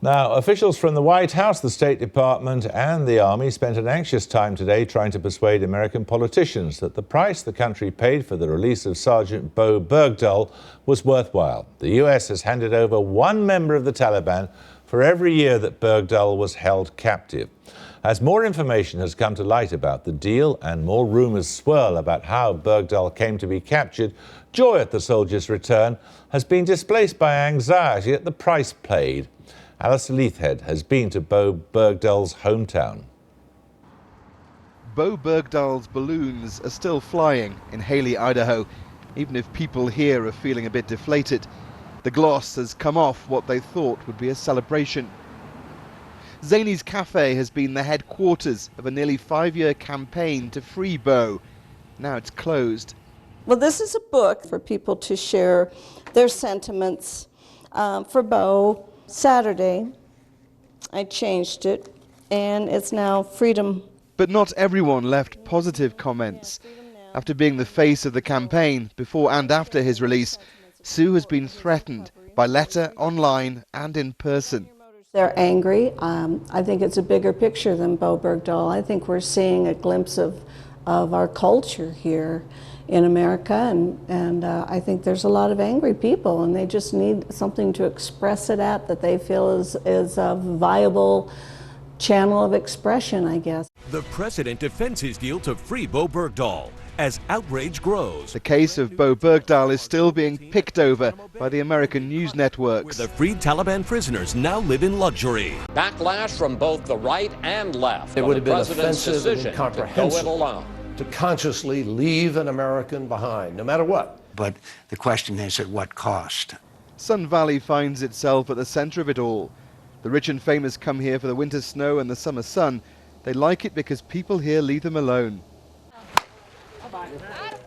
Now, officials from the White House, the State Department and the Army spent an anxious time today trying to persuade American politicians that the price the country paid for the release of Sergeant Bowe Bergdahl was worthwhile. The US has handed over one member of the Taliban for every year that Bergdahl was held captive. As more information has come to light about the deal and more rumours swirl about how Bergdahl came to be captured, joy at the soldier's return has been displaced by anxiety at the price paid. Alistair Leithhead has been to Bowe Bergdahl's hometown. Bowe Bergdahl's balloons are still flying in Haley, Idaho, even if people here are feeling a bit deflated. The gloss has come off what they thought would be a celebration. Zani's Cafe has been the headquarters of a nearly 5-year campaign to free Bowe. Now it's closed. Well, this is a book for people to share their sentiments for Bowe. Saturday, I changed it, and it's now Freedom. But not everyone left positive comments. After being the face of the campaign before and after his release, Sue has been threatened by letter, online and in person. They're angry. I think it's a bigger picture than Bowe Bergdahl. I think we're seeing a glimpse of our culture here in America, and I think there's a lot of angry people, and they just need something to express it at that they feel is a viable channel of expression, I guess. The president defends his deal to free Bowe Bergdahl as outrage grows. The case of Bowe Bergdahl is still being picked over by the American news networks. The freed Taliban prisoners now live in luxury. Backlash from both the right and left. It would have been President's offensive and decision incomprehensible to go it alone. To consciously leave an American behind, no matter what. But the question is, at what cost? Sun Valley finds itself at the center of it all. The rich and famous come here for the winter snow and the summer sun. They like it because people here leave them alone.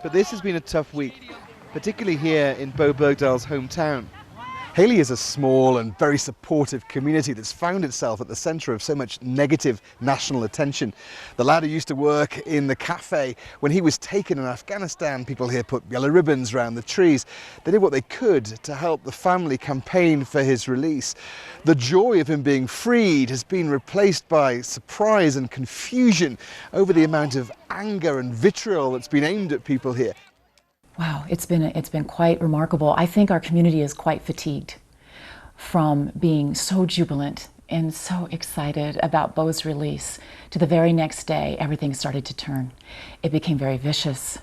But this has been a tough week, particularly here in Bowe Bergdahl's hometown. Haley is a small and very supportive community that's found itself at the center of so much negative national attention. The lad who used to work in the cafe, when he was taken in Afghanistan, people here put yellow ribbons around the trees. They did what they could to help the family campaign for his release. The joy of him being freed has been replaced by surprise and confusion over the amount of anger and vitriol that's been aimed at people here. Wow, it's been quite remarkable. I think our community is quite fatigued from being so jubilant and so excited about Bowe's release. To the very next day, everything started to turn. It became very vicious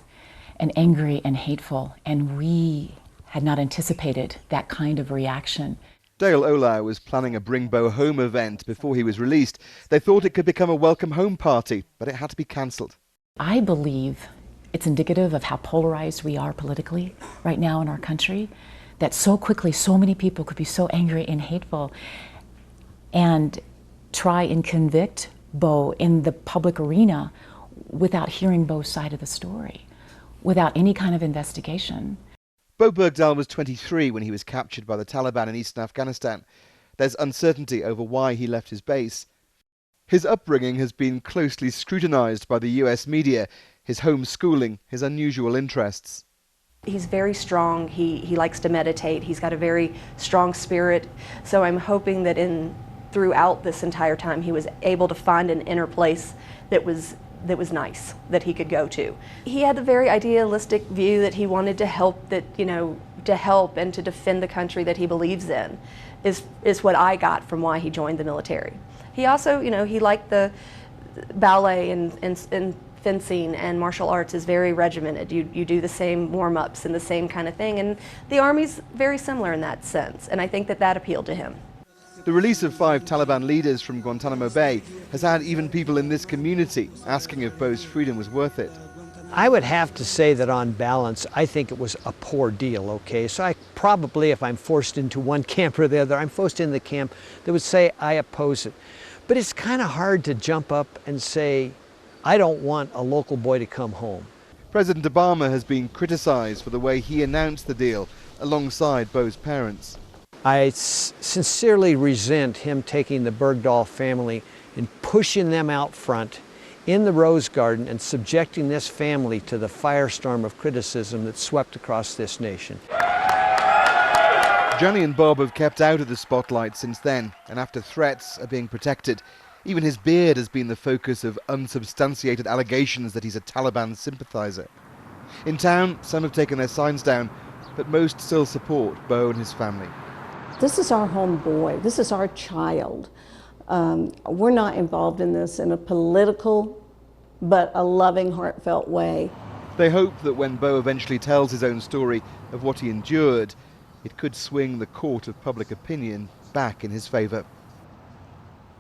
and angry and hateful, and we had not anticipated that kind of reaction. Dale Olau was planning a Bring Bowe Home event before he was released. They thought it could become a welcome home party, but it had to be cancelled. I believe it's indicative of how polarized we are politically right now in our country, that so quickly so many people could be so angry and hateful and try and convict Bowe in the public arena without hearing Bowe's side of the story, without any kind of investigation. Bowe Bergdahl was 23 when he was captured by the Taliban in eastern Afghanistan. There's uncertainty over why he left his base. His upbringing has been closely scrutinized by the US media, his homeschooling, his unusual interests. He's very strong, he likes to meditate, he's got a very strong spirit, so I'm hoping that throughout this entire time he was able to find an inner place that was nice, that he could go to. He had a very idealistic view that he wanted to help, to help and to defend the country that he believes in, is what I got from why he joined the military. He also, he liked the ballet and fencing and martial arts is very regimented. You do the same warm-ups and the same kind of thing, and the Army's very similar in that sense, and I think that appealed to him. The release of 5 Taliban leaders from Guantanamo Bay has had even people in this community asking if Bowe's freedom was worth it. I would have to say that on balance, I think it was a poor deal, okay? So I probably, if I'm forced into one camp or the other, I'm forced in the camp that would say I oppose it. But it's kind of hard to jump up and say, I don't want a local boy to come home. President Obama has been criticized for the way he announced the deal alongside Bowe's parents. I sincerely resent him taking the Bergdahl family and pushing them out front in the Rose Garden and subjecting this family to the firestorm of criticism that swept across this nation. Johnny and Bob have kept out of the spotlight since then, and after threats are being protected. Even his beard has been the focus of unsubstantiated allegations that he's a Taliban sympathizer. In town, some have taken their signs down, but most still support Bowe and his family. This is our home boy. This is our child. We're not involved in this in a political, but a loving, heartfelt way. They hope that when Bowe eventually tells his own story of what he endured, it could swing the court of public opinion back in his favour.